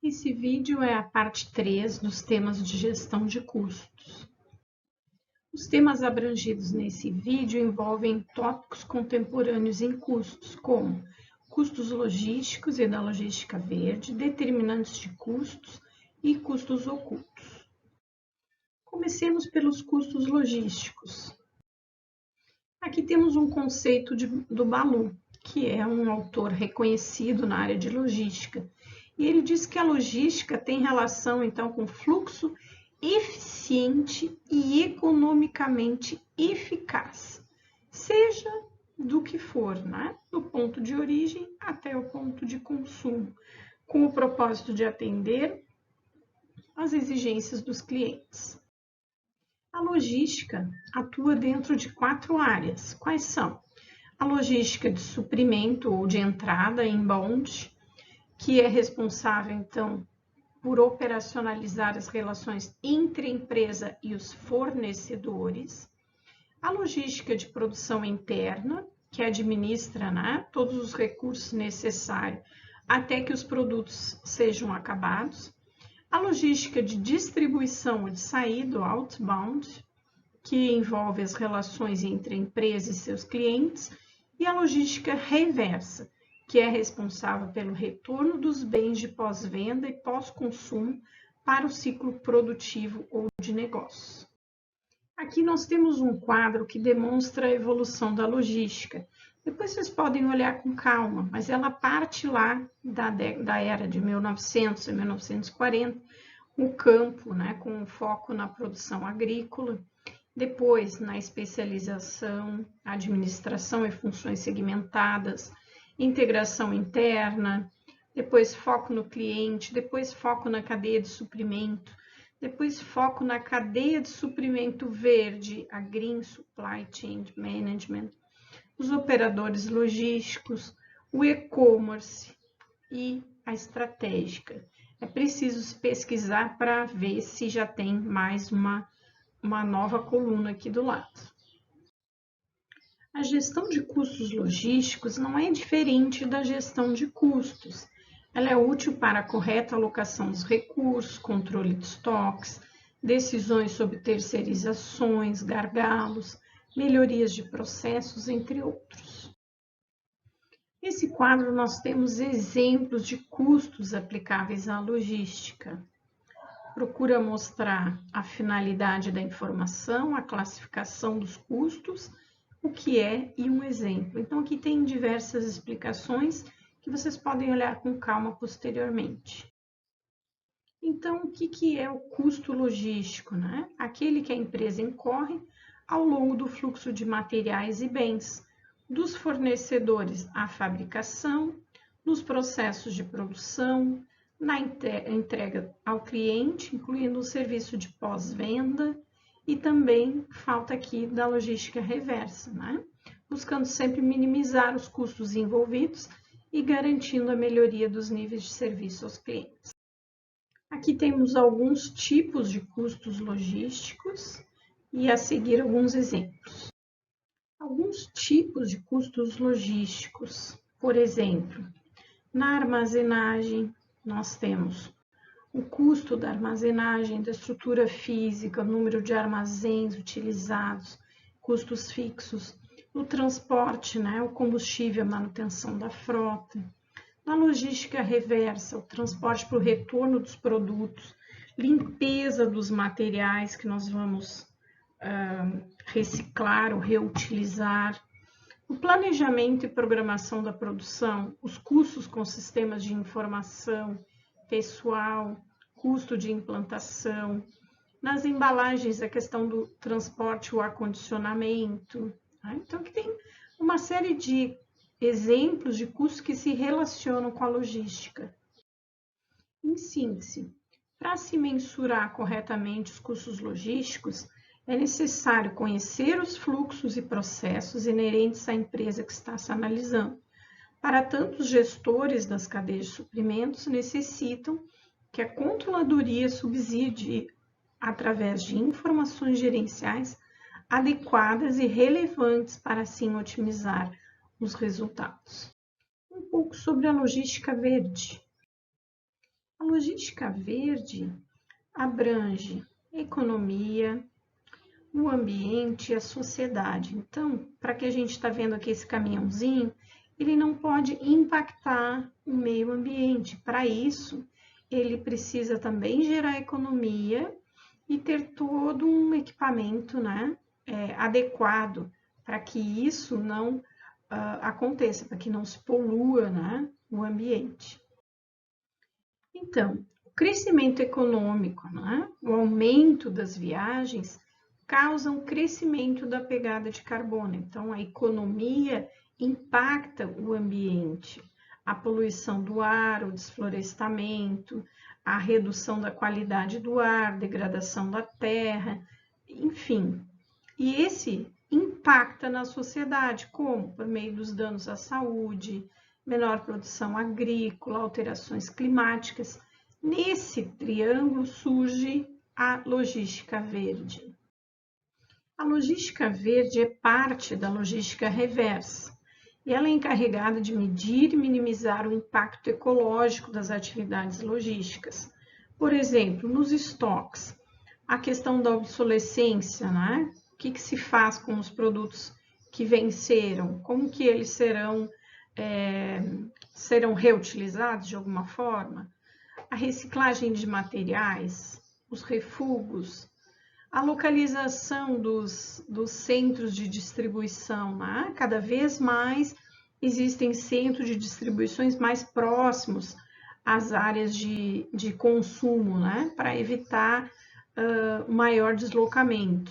Esse vídeo é a parte 3 dos temas de gestão de custos. Os temas abrangidos nesse vídeo envolvem tópicos contemporâneos em custos, como custos logísticos e da logística verde, determinantes de custos e custos ocultos. Comecemos pelos custos logísticos. Aqui temos um conceito do Balluh, que é um autor reconhecido na área de logística. E ele diz que a logística tem relação, então, com fluxo eficiente e economicamente eficaz, seja do que for, né? Do ponto de origem até o ponto de consumo, com o propósito de atender às exigências dos clientes. A logística atua dentro de 4 áreas. Quais são? A logística de suprimento ou de entrada, inbound, que é responsável, então, por operacionalizar as relações entre a empresa e os fornecedores. A logística de produção interna, que administra, né, todos os recursos necessários até que os produtos sejam acabados. A logística de distribuição ou de saída, outbound, que envolve as relações entre a empresa e seus clientes. E a logística reversa, que é responsável pelo retorno dos bens de pós-venda e pós-consumo para o ciclo produtivo ou de negócios. Aqui nós temos um quadro que demonstra a evolução da logística. Depois vocês podem olhar com calma, mas ela parte lá da era de 1900 a 1940, o campo, né, com foco na produção agrícola, depois na especialização, administração e funções segmentadas, integração interna, depois foco no cliente, depois foco na cadeia de suprimento, depois foco na cadeia de suprimento verde, a Green Supply Chain Management, os operadores logísticos, o e-commerce e a estratégica. É preciso pesquisar para ver se já tem mais uma nova coluna aqui do lado. A gestão de custos logísticos não é diferente da gestão de custos. Ela é útil para a correta alocação dos recursos, controle de estoques, decisões sobre terceirizações, gargalos, melhorias de processos, entre outros. Nesse quadro, nós temos exemplos de custos aplicáveis à logística. Procura mostrar a finalidade da informação, a classificação dos custos, o que é e um exemplo. Então, aqui tem diversas explicações que vocês podem olhar com calma posteriormente. Então, o que é o custo logístico, né? Aquele que a empresa incorre ao longo do fluxo de materiais e bens, dos fornecedores à fabricação, nos processos de produção, na entrega ao cliente, incluindo o serviço de pós-venda, e também falta aqui da logística reversa, né? Buscando sempre minimizar os custos envolvidos e garantindo a melhoria dos níveis de serviço aos clientes. Aqui temos alguns tipos de custos logísticos e a seguir alguns exemplos. Alguns tipos de custos logísticos, por exemplo, na armazenagem, nós temos o custo da armazenagem, da estrutura física, o número de armazéns utilizados, custos fixos, no transporte, né, o combustível, a manutenção da frota, na logística reversa, o transporte para o retorno dos produtos, limpeza dos materiais que nós vamos reciclar ou reutilizar, o planejamento e programação da produção, os custos com sistemas de informação, pessoal, custo de implantação, nas embalagens a questão do transporte, o acondicionamento. Tá? Então, aqui tem uma série de exemplos de custos que se relacionam com a logística. Em síntese, para se mensurar corretamente os custos logísticos, é necessário conhecer os fluxos e processos inerentes à empresa que está se analisando. Para tanto, os gestores das cadeias de suprimentos necessitam que a controladoria subside através de informações gerenciais adequadas e relevantes para assim otimizar os resultados. Um pouco sobre a logística verde. A logística verde abrange economia, o ambiente e a sociedade. Então, para que a gente está vendo aqui esse caminhãozinho, ele não pode impactar o meio ambiente. Para isso, ele precisa também gerar economia e ter todo um equipamento, né, adequado para que isso não aconteça, para que não se polua, né, o ambiente. Então, o crescimento econômico, né, o aumento das viagens, causam crescimento da pegada de carbono. Então, a economia impacta o ambiente, a poluição do ar, o desflorestamento, a redução da qualidade do ar, degradação da terra, enfim. E esse impacta na sociedade, como? Por meio dos danos à saúde, menor produção agrícola, alterações climáticas. Nesse triângulo surge a logística verde. A logística verde é parte da logística reversa e ela é encarregada de medir e minimizar o impacto ecológico das atividades logísticas. Por exemplo, nos estoques, a questão da obsolescência, né? O que se faz com os produtos que venceram? Como que eles serão reutilizados de alguma forma? A reciclagem de materiais, os refugos, a localização dos centros de distribuição, né? Cada vez mais existem centros de distribuições mais próximos às áreas de consumo, né? Para evitar maior deslocamento.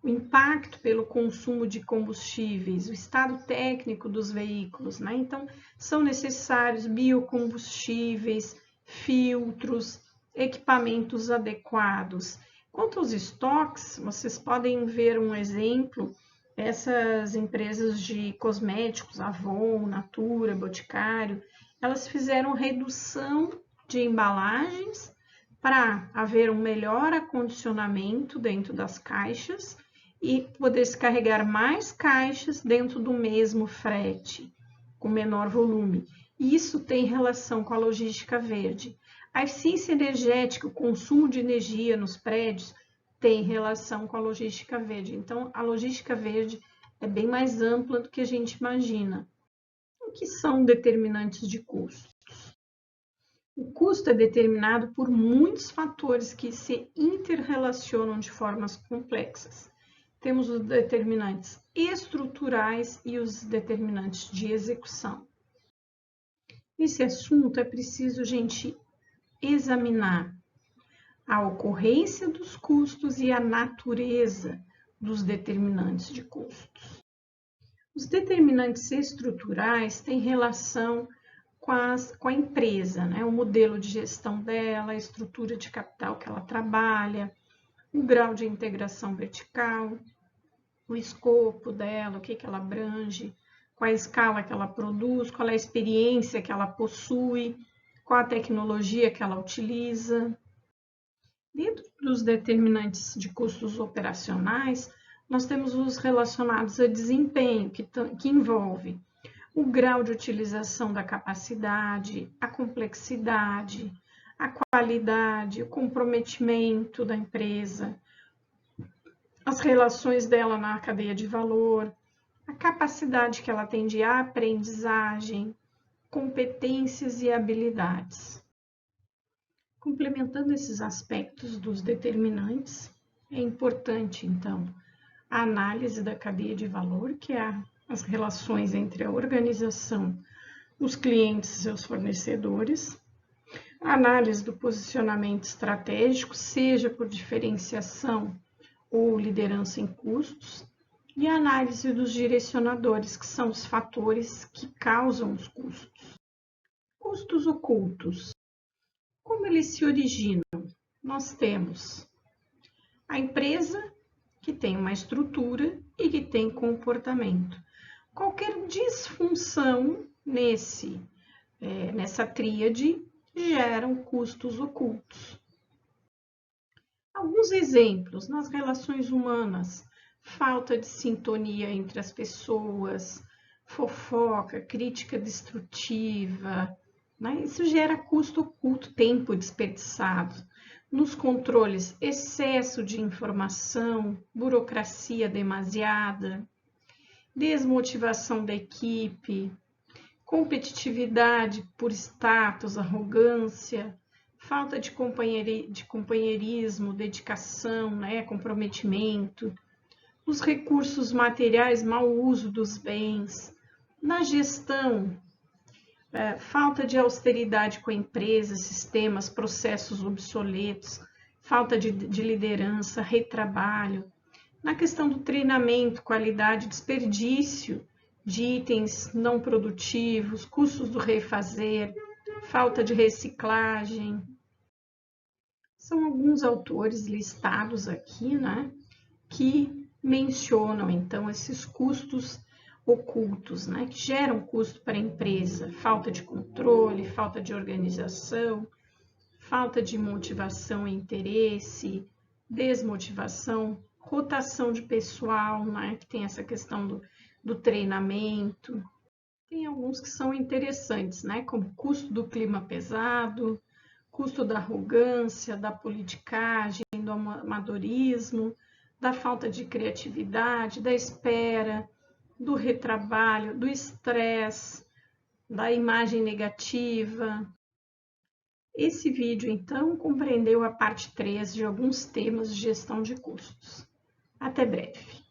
O impacto pelo consumo de combustíveis, o estado técnico dos veículos, né? Então, são necessários biocombustíveis, filtros, equipamentos adequados. Quanto aos estoques, vocês podem ver um exemplo, essas empresas de cosméticos, Avon, Natura, Boticário, elas fizeram redução de embalagens para haver um melhor acondicionamento dentro das caixas e poder se carregar mais caixas dentro do mesmo frete, com menor volume. Isso tem relação com a logística verde. A eficiência energética, o consumo de energia nos prédios, tem relação com a logística verde. Então, a logística verde é bem mais ampla do que a gente imagina. O que são determinantes de custos? O custo é determinado por muitos fatores que se interrelacionam de formas complexas. Temos os determinantes estruturais e os determinantes de execução. Nesse assunto é preciso a gente examinar a ocorrência dos custos e a natureza dos determinantes de custos. Os determinantes estruturais têm relação com a empresa, né? O modelo de gestão dela, a estrutura de capital que ela trabalha, o grau de integração vertical, o escopo dela, o que ela abrange, qual a escala que ela produz, qual é a experiência que ela possui, qual a tecnologia que ela utiliza. Dentro dos determinantes de custos operacionais, nós temos os relacionados a desempenho, que envolve o grau de utilização da capacidade, a complexidade, a qualidade, o comprometimento da empresa, as relações dela na cadeia de valor, a capacidade que ela tem de aprendizagem, competências e habilidades. Complementando esses aspectos dos determinantes, é importante, então, a análise da cadeia de valor, que é as relações entre a organização, os clientes e seus fornecedores, a análise do posicionamento estratégico, seja por diferenciação ou liderança em custos, e a análise dos direcionadores, que são os fatores que causam os custos. Custos ocultos. Como eles se originam? Nós temos a empresa que tem uma estrutura e que tem comportamento. Qualquer disfunção nessa tríade geram custos ocultos. Alguns exemplos nas relações humanas: falta de sintonia entre as pessoas, fofoca, crítica destrutiva, né? Isso gera custo oculto, tempo desperdiçado. Nos controles, excesso de informação, burocracia demasiada, desmotivação da equipe, competitividade por status, arrogância, falta de companheirismo, dedicação, né, comprometimento, os recursos materiais, mau uso dos bens, na gestão, falta de austeridade com a empresa, sistemas, processos obsoletos, falta de liderança, retrabalho, na questão do treinamento, qualidade, desperdício de itens não produtivos, custos do refazer, falta de reciclagem. São alguns autores listados aqui, né, que mencionam, então, esses custos ocultos, né, que geram custo para a empresa, falta de controle, falta de organização, falta de motivação e interesse, desmotivação, rotação de pessoal, né, que tem essa questão do treinamento. Tem alguns que são interessantes, né, como custo do clima pesado, custo da arrogância, da politicagem, do amadorismo, da falta de criatividade, da espera, do retrabalho, do estresse, da imagem negativa. Esse vídeo, então, compreendeu a parte 3 de alguns temas de gestão de custos. Até breve.